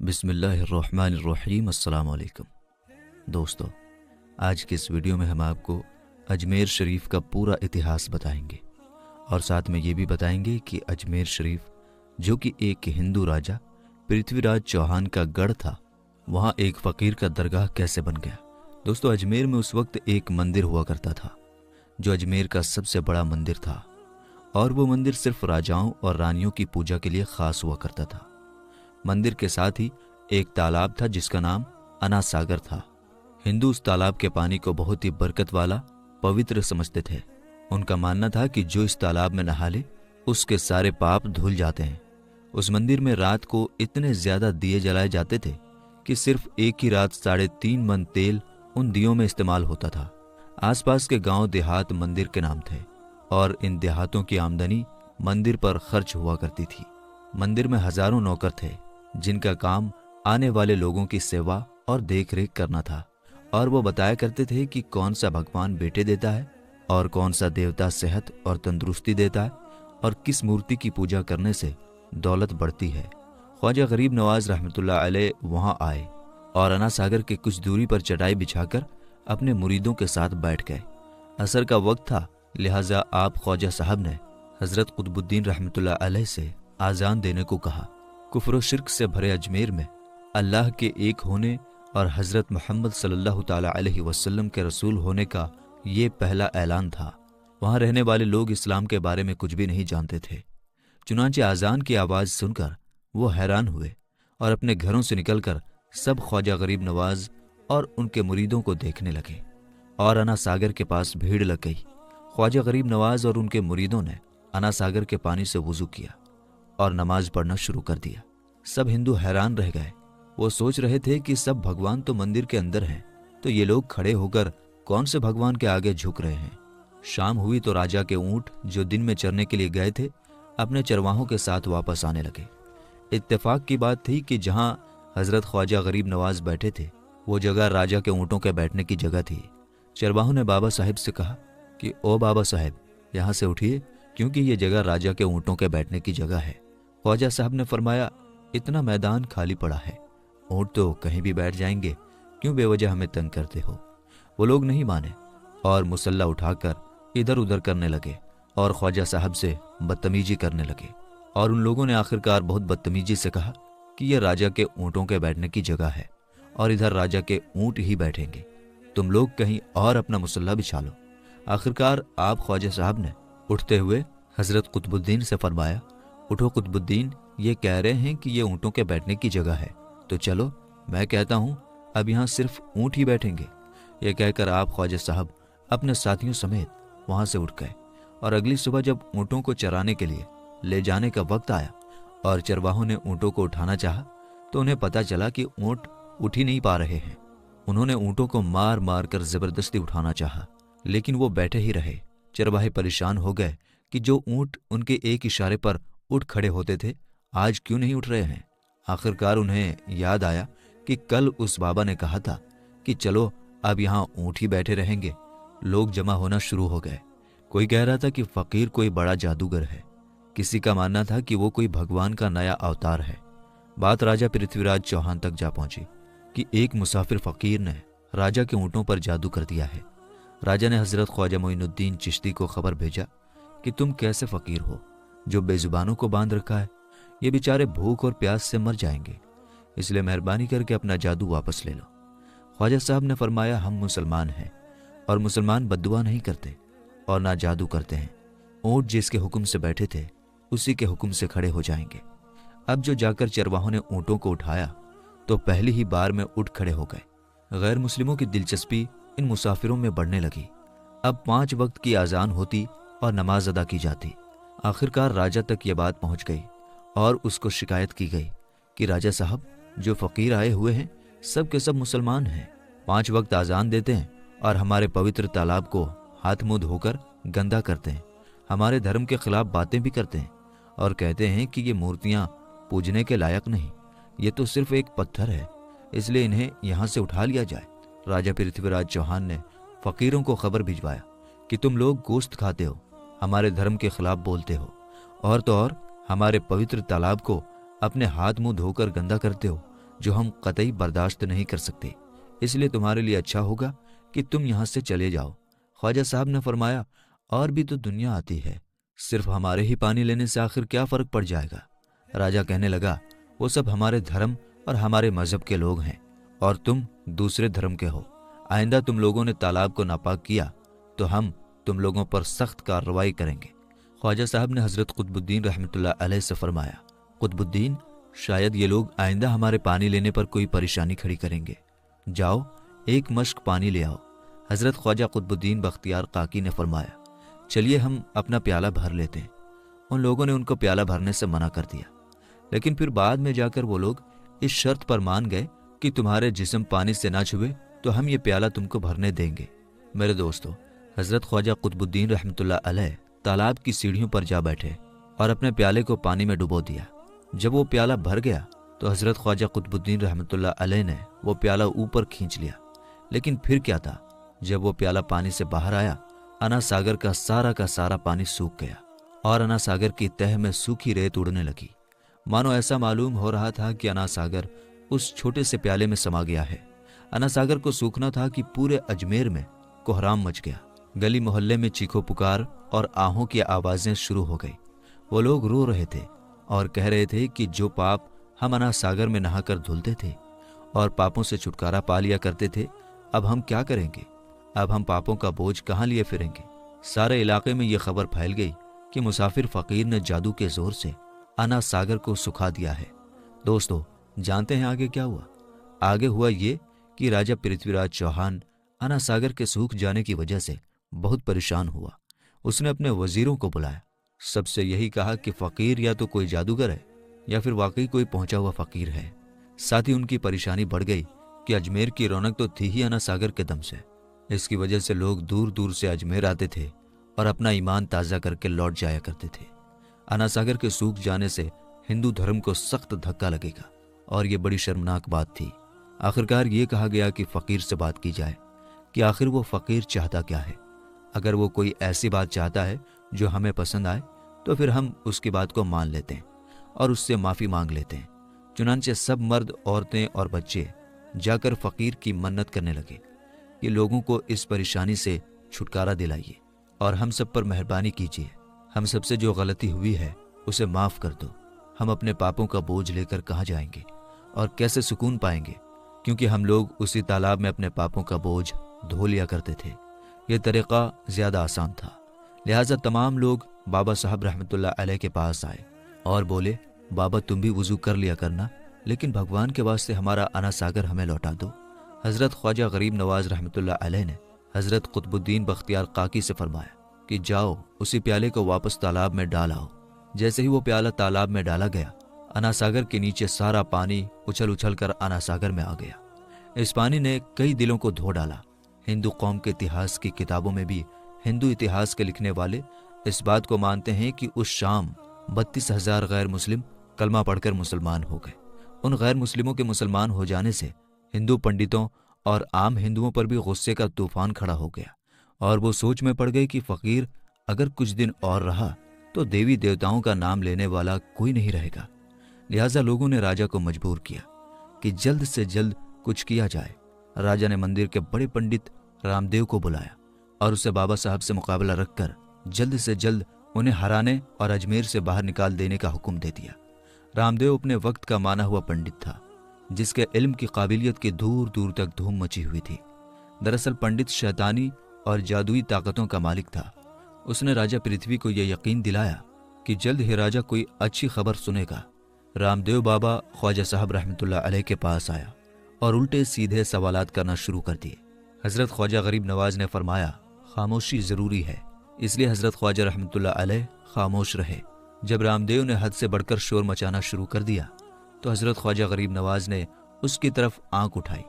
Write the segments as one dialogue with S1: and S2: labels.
S1: बिस्मिल्लाहिर्रहमानिर्रहीम। अस्सलाम वालेकुम दोस्तों, आज के इस वीडियो में हम आपको अजमेर शरीफ का पूरा इतिहास बताएंगे और साथ में ये भी बताएंगे कि अजमेर शरीफ जो कि एक हिंदू राजा पृथ्वीराज चौहान का गढ़ था, वहाँ एक फ़कीर का दरगाह कैसे बन गया। दोस्तों, अजमेर में उस वक्त एक मंदिर हुआ करता था जो अजमेर का सबसे बड़ा मंदिर था और वो मंदिर सिर्फ राजाओं और रानियों की पूजा के लिए ख़ास हुआ करता था। मंदिर के साथ ही एक तालाब था जिसका नाम अना सागर था। हिंदू उस तालाब के पानी को बहुत ही बरकत वाला, पवित्र समझते थे। उनका मानना था कि जो इस तालाब में नहा ले उसके सारे पाप धुल जाते हैं। उस मंदिर में रात को इतने ज्यादा दिए जलाए जाते थे कि सिर्फ एक ही रात 3.5 मन तेल उन दियों में इस्तेमाल होता था। आसपास के गांव देहात मंदिर के नाम थे और इन देहातों की आमदनी मंदिर पर खर्च हुआ करती थी। मंदिर में हजारों नौकर थे जिनका काम आने वाले लोगों की सेवा और देखरेख करना था और वो बताया करते थे कि कौन सा भगवान बेटे देता है और कौन सा देवता सेहत और तंदुरुस्ती देता है और किस मूर्ति की पूजा करने से दौलत बढ़ती है। ख्वाजा गरीब नवाज रहमतुल्लाह अलैह वहां आए और अना सागर के कुछ दूरी पर चटाई बिछाकर अपने मुरीदों के साथ बैठ गए। असर का वक्त था, लिहाजा आप ख्वाजा साहब ने हजरत कुतुबुद्दीन रहमतुल्लाह अलैह से आजान देने को कहा। कुफ्र और शिर्क से भरे अजमेर में अल्लाह के एक होने और हजरत मोहम्मद सल्लल्लाहु ताला अलैहि वसल्लम के रसूल होने का ये पहला ऐलान था। वहां रहने वाले लोग इस्लाम के बारे में कुछ भी नहीं जानते थे। चुनांचे आजान की आवाज सुनकर वो हैरान हुए और अपने घरों से निकलकर सब ख्वाजा गरीब नवाज और उनके मुरीदों को देखने लगे और अना सागर के पास भीड़ लग गई। ख्वाजा गरीब नवाज और उनके मुरीदों ने अना सागर के पानी से वुजू किया और नमाज पढ़ना शुरू कर दिया। सब हिंदू हैरान रह गए। वो सोच रहे थे कि सब भगवान तो मंदिर के अंदर हैं, तो ये लोग खड़े होकर कौन से भगवान के आगे झुक रहे हैं। शाम हुई तो राजा के ऊंट जो दिन में चरने के लिए गए थे अपने चरवाहों के साथ वापस आने लगे। इत्तेफाक की बात थी कि जहां हजरत ख्वाजा गरीब नवाज बैठे थे वो जगह राजा के ऊंटों के बैठने की जगह थी। चरवाहों ने बाबा साहिब से कहा कि ओ बाबा साहिब, यहाँ से उठिए क्योंकि ये जगह राजा के ऊंटों के बैठने की जगह है। ख्वाजा साहब ने फरमाया, इतना मैदान खाली पड़ा है, ऊंट तो कहीं भी बैठ जाएंगे, क्यों बेवजह हमें तंग करते हो। वो लोग नहीं माने और मुसल्ला उठाकर इधर उधर करने लगे और ख्वाजा साहब से बदतमीजी करने लगे और उन लोगों ने आखिरकार बहुत बदतमीजी से कहा कि यह राजा के ऊंटों के बैठने की जगह है और इधर राजा के ऊंट ही बैठेंगे, तुम लोग कहीं और अपना मुसल्ला बिछा लो। आखिरकार आप ख्वाजा साहब ने उठते हुए हजरत कुतुबुद्दीन से फरमाया, उठो कुतुबुद्दीन, ये कह रहे हैं कि ये ऊंटों के बैठने की जगह है, तो चलो मैं कहता हूं अब यहां सिर्फ ऊंट ही बैठेंगे। ये कहकर आप ख्वाजा साहब अपने साथियों समेत वहां से उठ गए और अगली सुबह जब ऊंटों को चराने के लिए ले जाने का वक्त आया और चरवाहों ने ऊंटों को उठाना चाहा तो उन्हें पता चला कि ऊंट उठ ही नहीं पा रहे हैं। उन्होंने ऊंटों को मार मार कर जबरदस्ती उठाना चाहा, लेकिन वो बैठे ही रहे। चरवाहे परेशान हो गए कि जो ऊंट उनके एक इशारे पर उठ खड़े होते थे आज क्यों नहीं उठ रहे हैं। आखिरकार उन्हें याद आया कि कल उस बाबा ने कहा था कि चलो अब यहाँ ऊंट ही बैठे रहेंगे। लोग जमा होना शुरू हो गए। कोई कह रहा था कि फकीर कोई बड़ा जादूगर है, किसी का मानना था कि वो कोई भगवान का नया अवतार है। बात राजा पृथ्वीराज चौहान तक जा पहुंची कि एक मुसाफिर फकीर ने राजा के ऊंटों पर जादू कर दिया है। राजा ने हजरत ख्वाजा मोइनुद्दीन चिश्ती को खबर भेजा कि तुम कैसे फकीर हो जो बेजुबानों को बांध रखा है, ये बेचारे भूख और प्यास से मर जाएंगे, इसलिए मेहरबानी करके अपना जादू वापस ले लो। ख्वाजा साहब ने फरमाया, हम मुसलमान हैं और मुसलमान बद्दुआ नहीं करते और ना जादू करते हैं। ऊंट जिसके हुक्म से बैठे थे उसी के हुक्म से खड़े हो जाएंगे। अब जो जाकर चरवाहों ने ऊंटों को उठाया तो पहली ही बार में उठ खड़े हो गए। गैर मुस्लिमों की दिलचस्पी इन मुसाफिरों में बढ़ने लगी। अब 5 वक्त की आजान होती और नमाज अदा की जाती। आखिरकार राजा तक ये बात पहुंच गई और उसको शिकायत की गई कि राजा साहब, जो फकीर आए हुए हैं सब के सब मुसलमान हैं, 5 वक्त आजान देते हैं और हमारे पवित्र तालाब को हाथ मुंह धोकर गंदा करते हैं, हमारे धर्म के खिलाफ बातें भी करते हैं और कहते हैं कि ये मूर्तियां पूजने के लायक नहीं, ये तो सिर्फ एक पत्थर है, इसलिए इन्हें यहां से उठा लिया जाए। राजा पृथ्वीराज चौहान ने फकीरों को खबर भिजवाया कि तुम लोग गोश्त खाते हो, हमारे धर्म के खिलाफ बोलते हो और तो और हमारे पवित्र तालाब को अपने हाथ मुंह धोकर गंदा करते हो, जो हम कतई बर्दाश्त नहीं कर सकते। इसलिए तुम्हारे लिए अच्छा होगा कि तुम यहाँ से चले जाओ। ख्वाजा साहब ने फरमाया, और भी तो दुनिया आती है, सिर्फ हमारे ही पानी लेने से आखिर क्या फर्क पड़ जाएगा। राजा कहने लगा, वो सब हमारे धर्म और हमारे मजहब के लोग हैं और तुम दूसरे धर्म के हो। आइंदा तुम लोगों ने तालाब को नापाक किया तो हम तुम लोगों पर सख्त कार्रवाई करेंगे। ख्वाजा साहब ने हजरत कुतुबुद्दीन रहमतुल्लाह अलैह से फरमाया, कुतुबुद्दीन, शायद ये लोग आइंदा हमारे पानी लेने पर कोई परेशानी खड़ी करेंगे। जाओ एक मश्क पानी ले आओ। हजरत ख्वाजा कुतुबुद्दीन बख्तियार काकी ने फरमाया, चलिए हम अपना प्याला भर लेते हैं। उन लोगों ने उनको प्याला भरने से मना कर दिया, लेकिन फिर बाद में जाकर वो लोग इस शर्त पर मान गए कि तुम्हारे जिस्म पानी से ना छुए तो हम ये प्याला तुमको भरने देंगे। मेरे दोस्तों, हजरत ख्वाजा कुतुबुद्दीन रहमतुल्लाह अलैह तालाब की सीढ़ियों पर जा बैठे और अपने प्याले को पानी में डुबो दिया। जब वो प्याला भर गया तो हजरत ख्वाजा कुतुबुद्दीन रहमतुल्लाह अलैह ने वो प्याला ऊपर खींच लिया। लेकिन फिर क्या था, जब वो प्याला पानी से बाहर आया, अना सागर का सारा पानी सूख गया और अना सागर की तह में सूखी रेत उड़ने लगी। मानो ऐसा मालूम हो रहा था कि अना सागर उस छोटे से प्याले में समा गया है। अना सागर को सूखना था कि पूरे अजमेर में कोहराम मच गया। गली मोहल्ले में चीखो पुकार और आहों की आवाजें शुरू हो गई। वो लोग रो रहे थे और कह रहे थे कि जो पाप हम अना सागर में नहाकर धुलते थे और पापों से छुटकारा पा लिया करते थे, अब हम क्या करेंगे? अब हम पापों का बोझ कहाँ लिए फिरेंगे? सारे इलाके में ये खबर फैल गई कि मुसाफिर फकीर ने जादू के जोर से अना सागर को सुखा दिया है। दोस्तों, जानते हैं आगे क्या हुआ? आगे हुआ ये कि राजा पृथ्वीराज चौहान अना सागर के सूख जाने की वजह से बहुत परेशान हुआ। उसने अपने वजीरों को बुलाया, सबसे यही कहा कि फकीर या तो कोई जादूगर है या फिर वाकई कोई पहुंचा हुआ फकीर है। साथ ही उनकी परेशानी बढ़ गई कि अजमेर की रौनक तो थी ही अना सागर के दम से। इसकी वजह से लोग दूर दूर से अजमेर आते थे और अपना ईमान ताज़ा करके लौट जाया करते थे। अना सागर के सूख जाने से हिंदू धर्म को सख्त धक्का लगेगा और ये बड़ी शर्मनाक बात थी। आखिरकार ये कहा गया कि फ़कीर से बात की जाए कि आखिर वो फ़कीर चाहता क्या है। अगर वो कोई ऐसी बात चाहता है जो हमें पसंद आए तो फिर हम उसकी बात को मान लेते हैं और उससे माफ़ी मांग लेते हैं। चुनांचे सब मर्द, औरतें और बच्चे जाकर फ़कीर की मन्नत करने लगे कि लोगों को इस परेशानी से छुटकारा दिलाइए और हम सब पर मेहरबानी कीजिए। हम सबसे जो गलती हुई है उसे माफ़ कर दो। हम अपने पापों का बोझ लेकर कहाँ जाएंगे और कैसे सुकून पाएंगे, क्योंकि हम लोग उसी तालाब में अपने पापों का बोझ धो लिया करते थे। यह तरीक़ा ज़्यादा आसान था। लिहाजा तमाम लोग बाबा साहब रहमतुल्लाह अलैह के पास आए और बोले, बाबा तुम भी वज़ू कर लिया करना, लेकिन भगवान के वास्ते हमारा अना सागर हमें लौटा दो। हज़रत ख्वाजा गरीब नवाज रहमतुल्लाह अलैह ने हज़रत कुतुबुद्दीन बख्तियार काकी से फरमाया कि जाओ उसी प्याले को वापस तालाब में डाल आओ। जैसे ही वो प्याला तालाब में डाला गया, अना सागर के नीचे सारा पानी उछल उछल कर अना सागर में आ गया। इस पानी ने कई दिलों को धो डाला। हिंदू कौम के इतिहास की किताबों में भी हिंदू इतिहास के लिखने वाले इस बात को मानते हैं कि उस शाम 32,000 गैर मुस्लिम कलमा पढ़कर मुसलमान हो गए। उन गैर मुस्लिमों के मुसलमान हो जाने से हिंदू पंडितों और आम हिंदुओं पर भी गुस्से का तूफान खड़ा हो गया और वो सोच में पड़ गए कि फ़कीर अगर कुछ दिन और रहा तो देवी देवताओं का नाम लेने वाला कोई नहीं रहेगा। लिहाजा लोगों ने राजा को मजबूर किया कि जल्द से जल्द कुछ किया जाए। राजा ने मंदिर के बड़े पंडित रामदेव को बुलाया और उसे बाबा साहब से मुकाबला रखकर जल्द से जल्द उन्हें हराने और अजमेर से बाहर निकाल देने का हुक्म दे दिया। रामदेव अपने वक्त का माना हुआ पंडित था, जिसके इल्म की काबिलियत की दूर दूर तक धूम मची हुई थी। दरअसल पंडित शैतानी और जादुई ताकतों का मालिक था। उसने राजा पृथ्वी को यह यकीन दिलाया कि जल्द ही राजा कोई अच्छी खबर सुनेगा। रामदेव बाबा ख्वाजा साहब रहमतुल्लाह अलैह के पास आया और उल्टे सीधे सवालात करना शुरू कर दिए। हज़रत ख्वाजा गरीब नवाज ने फरमाया, खामोशी ज़रूरी है। इसलिए हज़रत ख्वाजा रहमतुल्लाह अलैह खामोश रहे। जब रामदेव ने हद से बढ़कर शोर मचाना शुरू कर दिया तो हज़रत ख्वाजा गरीब नवाज ने उसकी तरफ आंख उठाई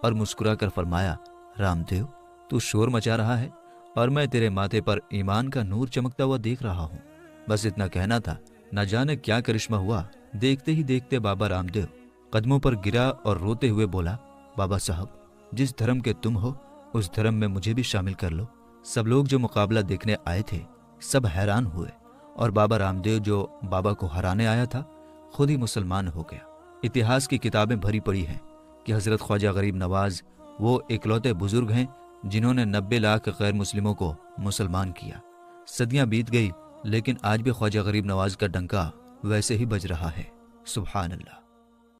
S1: और मुस्कुरा कर फरमाया, रामदेव तू शोर मचा रहा है और मैं तेरे माथे पर ईमान का नूर चमकता हुआ देख रहा हूँ। बस इतना कहना था। न जाने क्या करिश्मा हुआ, देखते ही देखते बाबा रामदेव कदमों पर गिरा और रोते हुए बोला, बाबा साहब जिस धर्म के तुम हो उस धर्म में मुझे भी शामिल कर लो। सब लोग जो मुकाबला देखने आए थे सब हैरान हुए और बाबा रामदेव जो बाबा को हराने आया था खुद ही मुसलमान हो गया। इतिहास की किताबें भरी पड़ी हैं कि हज़रत ख्वाजा गरीब नवाज वो इकलौते बुजुर्ग हैं जिन्होंने 90 लाख गैर मुस्लिमों को मुसलमान किया। सदियां बीत गई लेकिन आज भी ख्वाजा गरीब नवाज का डंका वैसे ही बज रहा है। सुभान अल्लाह।